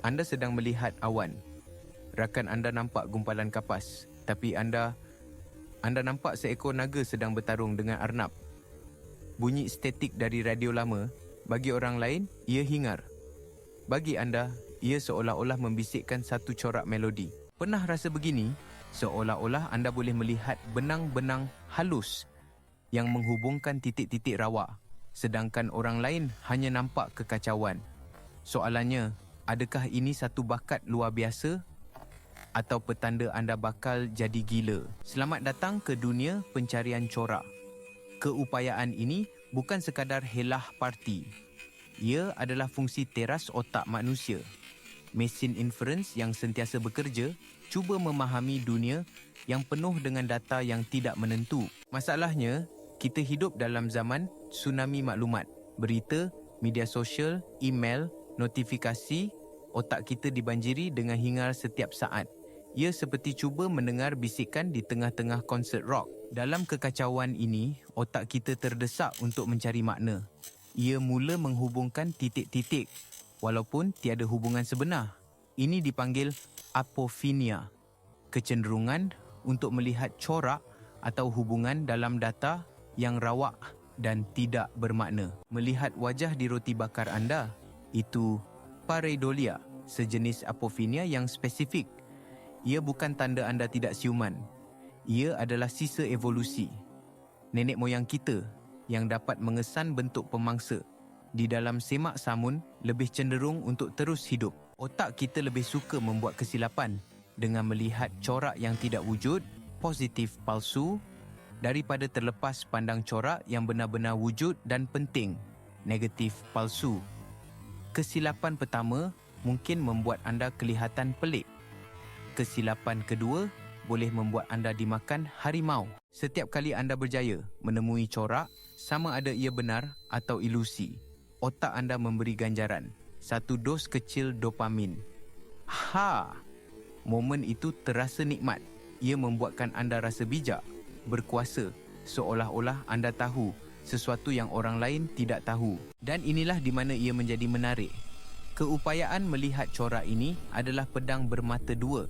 Anda sedang melihat awan. Rakan anda nampak gumpalan kapas, tapi anda nampak seekor naga sedang bertarung dengan arnab. Bunyi statik dari radio lama, bagi orang lain, ia hingar. Bagi anda, ia seolah-olah membisikkan satu corak melodi. Pernah rasa begini? Seolah-olah anda boleh melihat benang-benang halus yang menghubungkan titik-titik rawa, sedangkan orang lain hanya nampak kekacauan. Soalannya, adakah ini satu bakat luar biasa atau petanda anda bakal jadi gila? Selamat datang ke dunia pencarian corak. Keupayaan ini bukan sekadar helah parti. Ia adalah fungsi teras otak manusia. Mesin inference yang sentiasa bekerja cuba memahami dunia yang penuh dengan data yang tidak menentu. Masalahnya, kita hidup dalam zaman tsunami maklumat. Berita, media sosial, email, notifikasi, otak kita dibanjiri dengan hingar setiap saat. Ia seperti cuba mendengar bisikan di tengah-tengah konsert rock. Dalam kekacauan ini, otak kita terdesak untuk mencari makna. Ia mula menghubungkan titik-titik, walaupun tiada hubungan sebenar. Ini dipanggil apofinia, kecenderungan untuk melihat corak atau hubungan dalam data yang rawak dan tidak bermakna. Melihat wajah di roti bakar anda, itu pareidolia, sejenis apofinia yang spesifik. Ia bukan tanda anda tidak siuman. Ia adalah sisa evolusi. Nenek moyang kita yang dapat mengesan bentuk pemangsa di dalam semak samun lebih cenderung untuk terus hidup. Otak kita lebih suka membuat kesilapan dengan melihat corak yang tidak wujud, positif palsu, daripada terlepas pandang corak yang benar-benar wujud dan penting, negatif palsu. Kesilapan pertama mungkin membuat anda kelihatan pelik. Kesilapan kedua boleh membuat anda dimakan harimau. Setiap kali anda berjaya menemui corak, sama ada ia benar atau ilusi, otak anda memberi ganjaran, satu dos kecil dopamin. Momen itu terasa nikmat. Ia membuatkan anda rasa bijak, berkuasa, seolah-olah anda tahu sesuatu yang orang lain tidak tahu. Dan inilah di mana ia menjadi menarik. Keupayaan melihat corak ini adalah pedang bermata dua.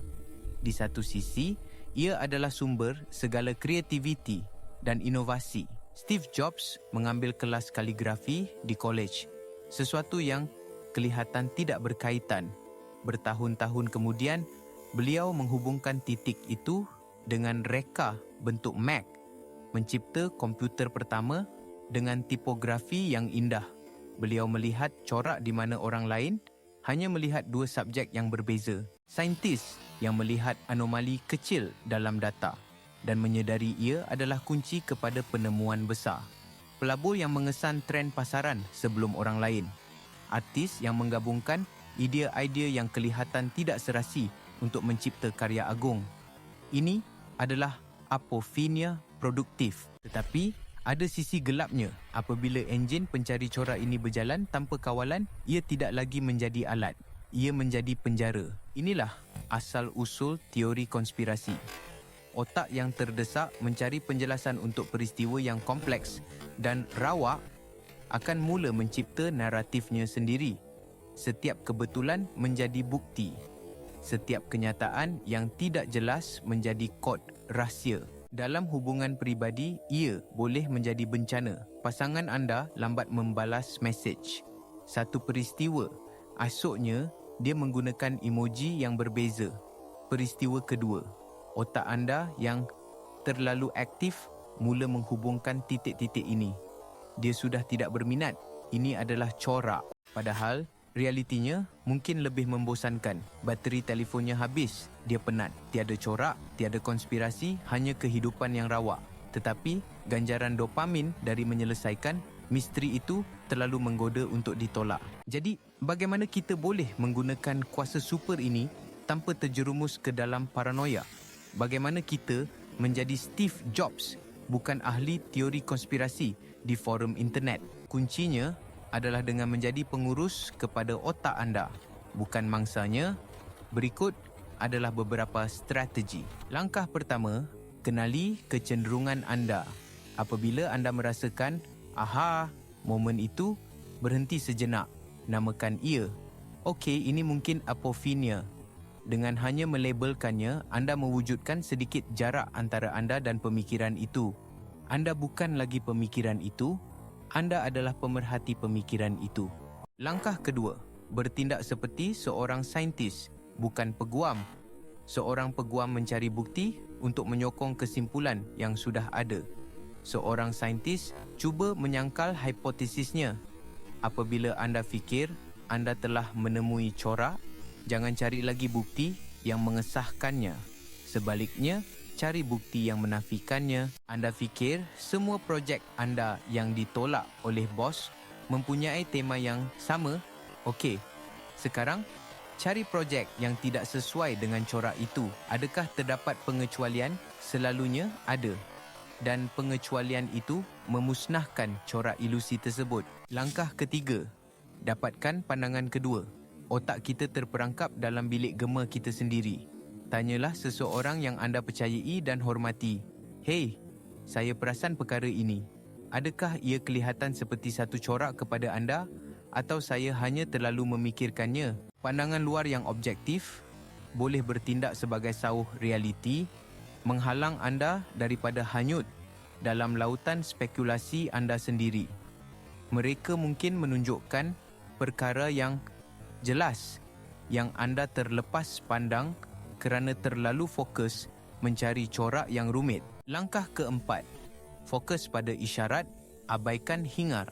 Di satu sisi, ia adalah sumber segala kreativiti dan inovasi. Steve Jobs mengambil kelas kaligrafi di kolej, sesuatu yang kelihatan tidak berkaitan. Bertahun-tahun kemudian, beliau menghubungkan titik itu dengan reka bentuk Mac, mencipta komputer pertama dengan tipografi yang indah. Beliau melihat corak di mana orang lain hanya melihat dua subjek yang berbeza. Saintis yang melihat anomali kecil dalam data dan menyedari ia adalah kunci kepada penemuan besar. Pelabur yang mengesan trend pasaran sebelum orang lain. Artis yang menggabungkan idea-idea yang kelihatan tidak serasi untuk mencipta karya agung. Ini adalah apofinia produktif. Tetapi ada sisi gelapnya. Apabila enjin pencari corak ini berjalan tanpa kawalan, ia tidak lagi menjadi alat. Ia menjadi penjara. Inilah asal-usul teori konspirasi. Otak yang terdesak mencari penjelasan untuk peristiwa yang kompleks dan rawak akan mula mencipta naratifnya sendiri. Setiap kebetulan menjadi bukti. Setiap kenyataan yang tidak jelas menjadi kod rahsia. Dalam hubungan peribadi, ia boleh menjadi bencana. Pasangan anda lambat membalas mesej. Satu peristiwa, esoknya dia menggunakan emoji yang berbeza. Peristiwa kedua, otak anda yang terlalu aktif mula menghubungkan titik-titik ini. Dia sudah tidak berminat. Ini adalah corak. Padahal, realitinya mungkin lebih membosankan. Bateri telefonnya habis. Dia penat. Tiada corak, tiada konspirasi, hanya kehidupan yang rawak. Tetapi, ganjaran dopamin dari menyelesaikan misteri itu terlalu menggoda untuk ditolak. Jadi, bagaimana kita boleh menggunakan kuasa super ini tanpa terjerumus ke dalam paranoia? Bagaimana kita menjadi Steve Jobs, bukan ahli teori konspirasi di forum internet? Kuncinya adalah dengan menjadi pengurus kepada otak anda, bukan mangsanya. Berikut adalah beberapa strategi. Langkah pertama, kenali kecenderungan anda. Apabila anda merasakan, momen itu, berhenti sejenak. Namakan ia Okey, ini mungkin apophenia. Dengan hanya melabelkannya, anda mewujudkan sedikit jarak antara anda dan pemikiran itu. Anda bukan lagi pemikiran itu, anda adalah pemerhati pemikiran itu. Langkah kedua, bertindak seperti seorang saintis, bukan peguam. Seorang peguam mencari bukti untuk menyokong kesimpulan yang sudah ada. Seorang saintis cuba menyangkal hipotesisnya. Apabila anda fikir anda telah menemui corak, jangan cari lagi bukti yang mengesahkannya. Sebaliknya, cari bukti yang menafikannya. Anda fikir semua projek anda yang ditolak oleh bos mempunyai tema yang sama? Okey, sekarang cari projek yang tidak sesuai dengan corak itu. Adakah terdapat pengecualian? Selalunya ada. Dan pengecualian itu memusnahkan corak ilusi tersebut. Langkah ketiga, dapatkan pandangan kedua. Otak kita terperangkap dalam bilik gema kita sendiri. Tanyalah seseorang yang anda percayai dan hormati. Hei, saya perasan perkara ini. Adakah ia kelihatan seperti satu corak kepada anda atau saya hanya terlalu memikirkannya? Pandangan luar yang objektif boleh bertindak sebagai sauh realiti, menghalang anda daripada hanyut dalam lautan spekulasi anda sendiri. Mereka mungkin menunjukkan perkara yang jelas yang anda terlepas pandang kerana terlalu fokus mencari corak yang rumit. Langkah keempat, fokus pada isyarat, abaikan hingar.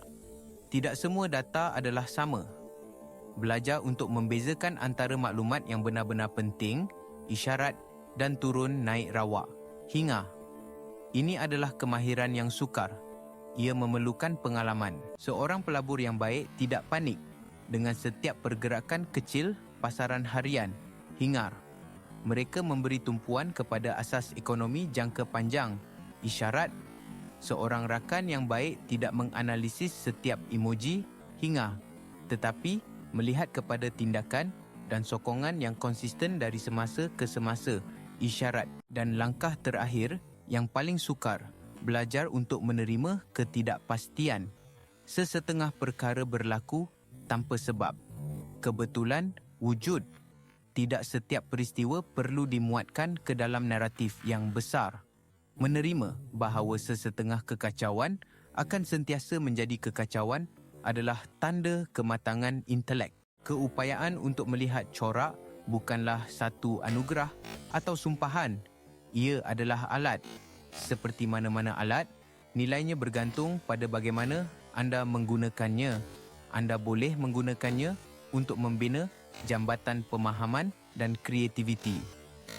Tidak semua data adalah sama. Belajar untuk membezakan antara maklumat yang benar-benar penting, isyarat dan turun naik rawak. Hingar. Ini adalah kemahiran yang sukar. Ia memerlukan pengalaman. Seorang pelabur yang baik tidak panik dengan setiap pergerakan kecil pasaran harian. Hingar. Mereka memberi tumpuan kepada asas ekonomi jangka panjang. Isyarat. Seorang rakan yang baik tidak menganalisis setiap emoji. Hingar. Tetapi melihat kepada tindakan dan sokongan yang konsisten dari semasa ke semasa. Isyarat. Dan langkah terakhir yang paling sukar, belajar untuk menerima ketidakpastian. Sesetengah perkara berlaku tanpa sebab. Kebetulan wujud. Tidak setiap peristiwa perlu dimuatkan ke dalam naratif yang besar. Menerima bahawa sesetengah kekacauan akan sentiasa menjadi kekacauan adalah tanda kematangan intelek. Keupayaan untuk melihat corak bukanlah satu anugerah atau sumpahan. Ia adalah alat. Seperti mana-mana alat, nilainya bergantung pada bagaimana anda menggunakannya. Anda boleh menggunakannya untuk membina jambatan pemahaman dan kreativiti.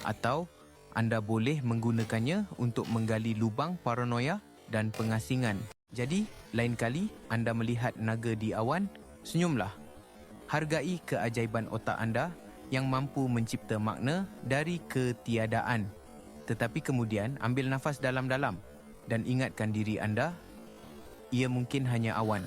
Atau anda boleh menggunakannya untuk menggali lubang paranoia dan pengasingan. Jadi, lain kali anda melihat naga di awan, senyumlah. Hargai keajaiban otak anda yang mampu mencipta makna dari ketiadaan. Tetapi kemudian ambil nafas dalam-dalam dan ingatkan diri anda, ia mungkin hanya awan.